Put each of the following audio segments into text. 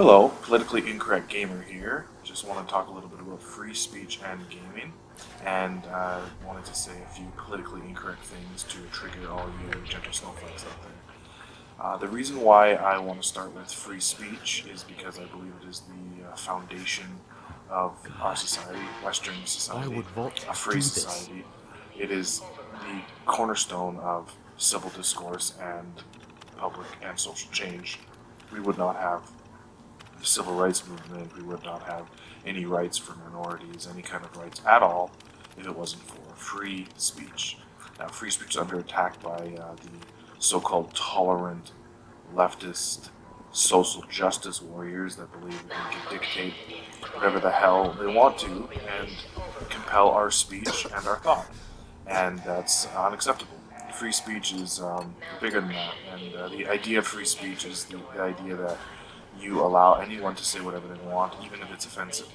Hello, Politically Incorrect Gamer here. Just want to talk a little bit about free speech and gaming, and wanted to say a few politically incorrect things to trigger all you gentle snowflakes out there. The reason why I want to start with free speech is because I believe it is the foundation of our society, Western I society, would vote a to free do this. society. It is the cornerstone of civil discourse and public and social change. We would not have the civil rights movement, we would not have any rights for minorities, any kind of rights at all, if it wasn't for free speech. Now, free speech is under attack by the so-called tolerant, leftist, social justice warriors that believe that they can dictate whatever the hell they want to and compel our speech and our thought. And that's unacceptable. Free speech is bigger than that, and the idea of free speech is the idea that you allow anyone to say whatever they want, even if it's offensive.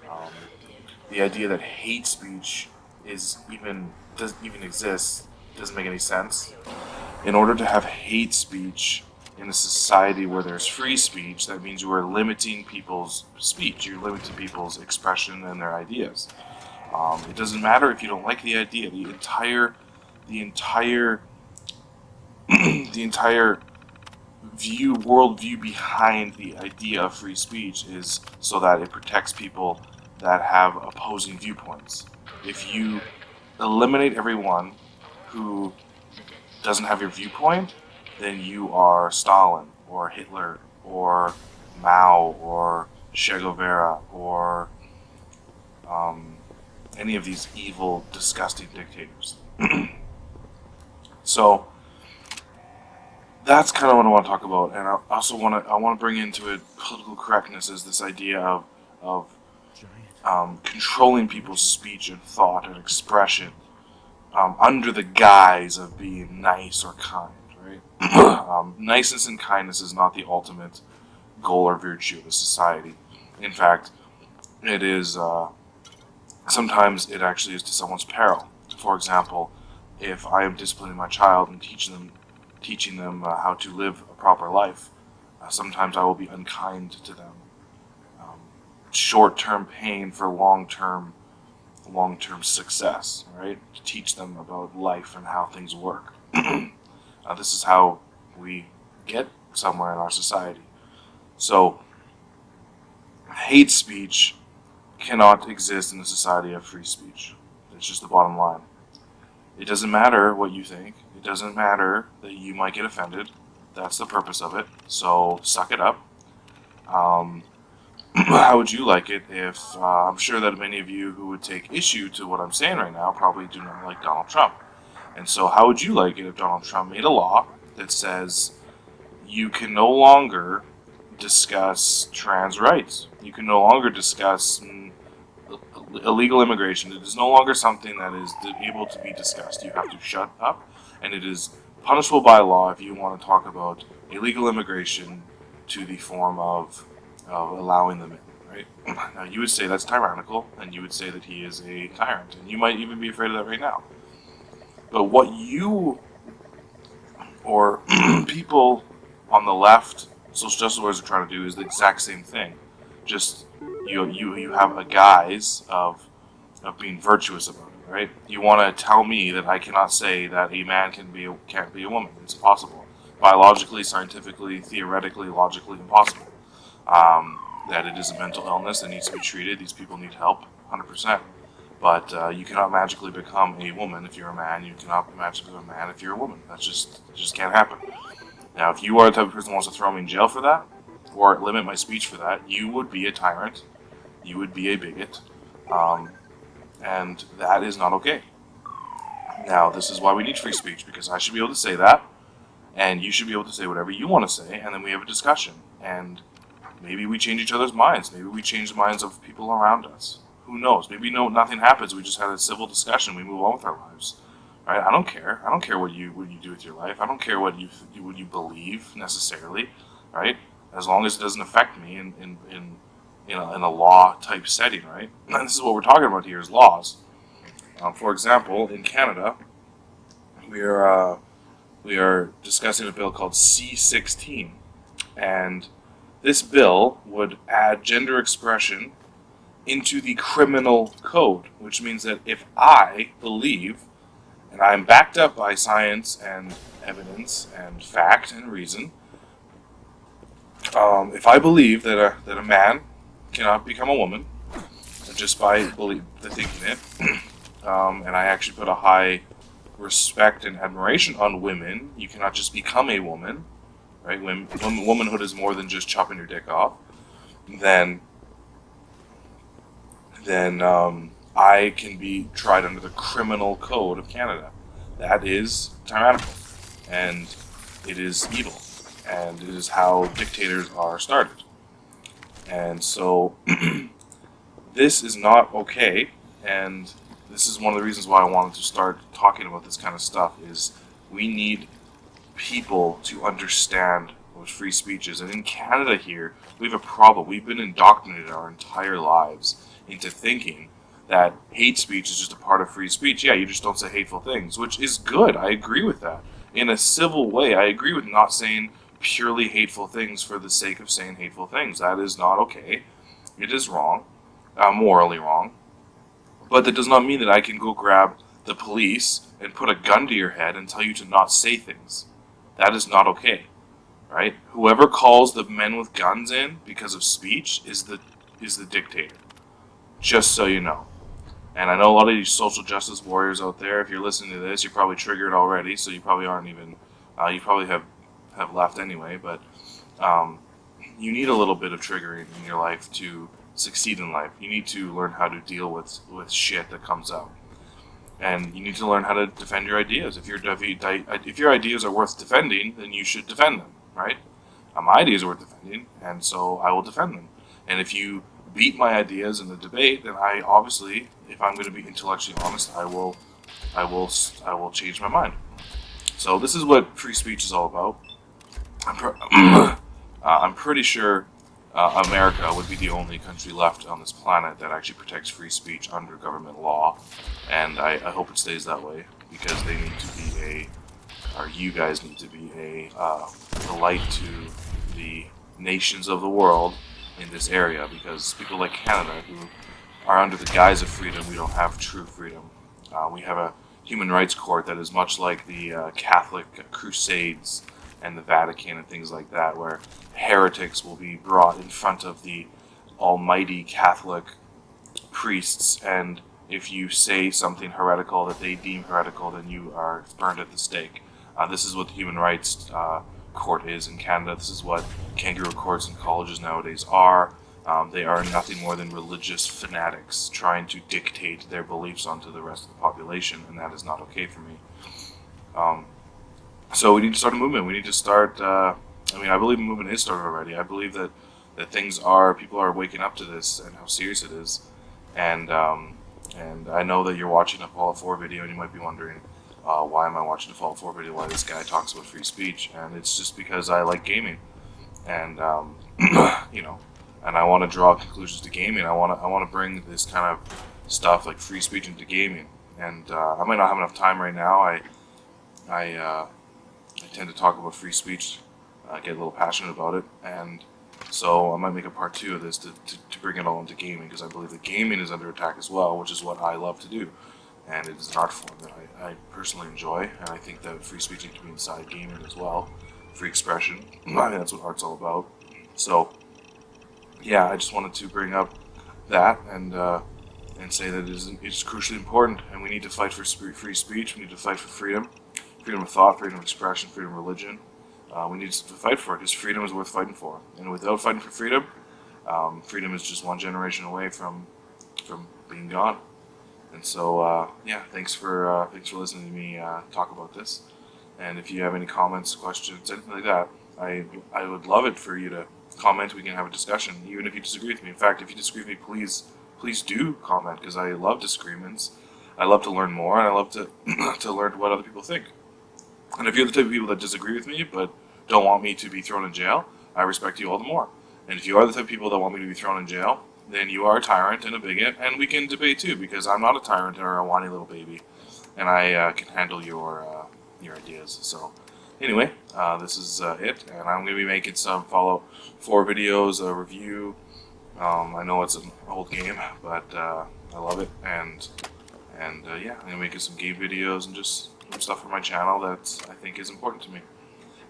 Um, the idea that hate speech is even doesn't even exist doesn't make any sense. In order to have hate speech in a society where there's free speech, that means you are limiting people's speech. You're limiting people's expression and their ideas. It doesn't matter if you don't like the idea. The entire, the entire worldview behind the idea of free speech is so that it protects people that have opposing viewpoints. If you eliminate everyone who doesn't have your viewpoint, then you are Stalin or Hitler or Mao or Che Guevara or um, any of these evil, disgusting dictators. So that's kind of what I want to talk about, and I want to bring into it political correctness as this idea of controlling people's speech and thought and expression under the guise of being nice or kind. Right? Niceness and kindness is not the ultimate goal or virtue of a society. In fact, it is sometimes it actually is to someone's peril. For example, if I am disciplining my child and teaching them how to live a proper life, sometimes I will be unkind to them. Um, Short-term pain for long-term success, right? To teach them about life and how things work. This is how we get somewhere in our society. So, hate speech cannot exist in a society of free speech. It's just the bottom line. It doesn't matter what you think. It doesn't matter that you might get offended. That's the purpose of it. So suck it up. Um, how would you like it if I'm sure that many of you who would take issue to what I'm saying right now probably do not like Donald Trump. And so how would you like it if Donald Trump made a law that says you can no longer discuss trans rights? You can no longer discuss illegal immigration. It is no longer something that is able to be discussed. You have to shut up, and it is punishable by law if you want to talk about illegal immigration to the form of allowing them in. Right? Now, you would say that's tyrannical, and you would say that he is a tyrant, and you might even be afraid of that right now. But what you or people on the left, social justice warriors, are trying to do is the exact same thing. Just you have a guise of being virtuous about it, right? You want to tell me that I cannot say that a man can't be a woman. It's impossible, biologically, scientifically, theoretically, logically impossible. That it is a mental illness that needs to be treated. These people need help, 100%. But you cannot magically become a woman if you're a man. You cannot magically become a man if you're a woman. It just can't happen. Now, if you are the type of person who wants to throw me in jail for that, or limit my speech for that, you would be a tyrant. You would be a bigot. Um, and that is not okay. Now, this is why we need free speech, because I should be able to say that, and you should be able to say whatever you want to say, and then we have a discussion. And maybe we change each other's minds. Maybe we change the minds of people around us. Who knows? Maybe nothing happens. We just had a civil discussion. We move on with our lives. Right? I don't care. I don't care what you do with your life. I don't care what you believe necessarily. Right? As long as it doesn't affect me in a law type setting. Right? And this is what we're talking about here is laws. For example, in Canada, we are discussing a bill called C-16, and this bill would add gender expression into the criminal code, which means that if I believe, and I'm backed up by science and evidence and fact and reason, if I believe that a man cannot become a woman just by thinking it, and I actually put a high respect and admiration on women, you cannot just become a woman, right? Womanhood is more than just chopping your dick off. Then I can be tried under the criminal code of Canada. That is tyrannical, and it is evil, and it is how dictators are started. And so this is not okay, and this is one of the reasons why I wanted to start talking about this kind of stuff, is we need people to understand what free speech is. And in Canada here, we have a problem. We've been indoctrinated our entire lives into thinking that hate speech is just a part of free speech. Yeah, you just don't say hateful things, which is good. I agree with that. In a civil way, I agree with not saying purely hateful things for the sake of saying hateful things. That is not okay. It is wrong, morally wrong. But that does not mean that I can go grab the police and put a gun to your head and tell you to not say things. That is not okay, right? Whoever calls the men with guns in because of speech is the dictator. Just so you know. And I know a lot of you social justice warriors out there, if you're listening to this, you're probably triggered already, so you probably aren't even, you probably have left anyway, but you need a little bit of triggering in your life to succeed in life. You need to learn how to deal with shit that comes out. And you need to learn how to defend your ideas. If your ideas are worth defending, then you should defend them, right? My ideas are worth defending, and so I will defend them. And if you beat my ideas in the debate, then I obviously, if I'm going to be intellectually honest, I will change my mind. So this is what free speech is all about. I'm pretty sure America would be the only country left on this planet that actually protects free speech under government law, and I hope it stays that way, because they need to be you guys need to be a light to the nations of the world in this area, because people like Canada, who are under the guise of freedom, we don't have true freedom. We have a human rights court that is much like the Catholic Crusades and the Vatican and things like that, where heretics will be brought in front of the almighty Catholic priests, and if you say something heretical that they deem heretical, then you are burned at the stake. This is what the human rights court is in Canada. This is what kangaroo courts in colleges nowadays are. They are nothing more than religious fanatics trying to dictate their beliefs onto the rest of the population, and that is not okay for me. So we need to start a movement. We need to start. I believe a movement is started already. I believe that people are waking up to this and how serious it is. And I know that you're watching a Fallout 4 video, and you might be wondering, why am I watching a Fallout 4 video? Why this guy talks about free speech? And it's just because I like gaming, and and I want to draw conclusions to gaming. I want to bring this kind of stuff like free speech into gaming. And I might not have enough time right now. I tend to talk about free speech, get a little passionate about it, and so I might make a part 2 of this to bring it all into gaming, because I believe that gaming is under attack as well, which is what I love to do, and it is an art form that I personally enjoy, and I think that free speech needs to be inside gaming as well, free expression. I think that's what art's all about. So yeah, I just wanted to bring up that and say that it's crucially important, and we need to fight for free speech. We need to fight for freedom of thought, freedom of expression, freedom of religion. We need to fight for it, because freedom is worth fighting for. And without fighting for freedom, freedom is just one generation away from being gone. And so, thanks for listening to me talk about this. And if you have any comments, questions, anything like that, I would love it for you to comment. We can have a discussion, even if you disagree with me. In fact, if you disagree with me, please do comment, because I love disagreements. I love to learn more, and I love to to learn what other people think. And if you're the type of people that disagree with me but don't want me to be thrown in jail, I respect you all the more. And if you are the type of people that want me to be thrown in jail, then you are a tyrant and a bigot, and we can debate too, because I'm not a tyrant or a whiny little baby, and I can handle your ideas. So Anyway, this is it, and I'm going to be making some Fallout 4 videos, a review. I know it's an old game, but I love it, and yeah, I'm going to be making some game videos and just some stuff for my channel that I think is important to me.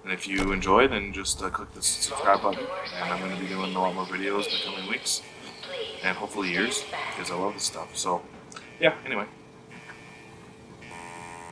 And if you enjoy, then just click the subscribe button, and I'm going to be doing a lot more videos in the coming weeks, and hopefully years, because I love this stuff. So, yeah, anyway.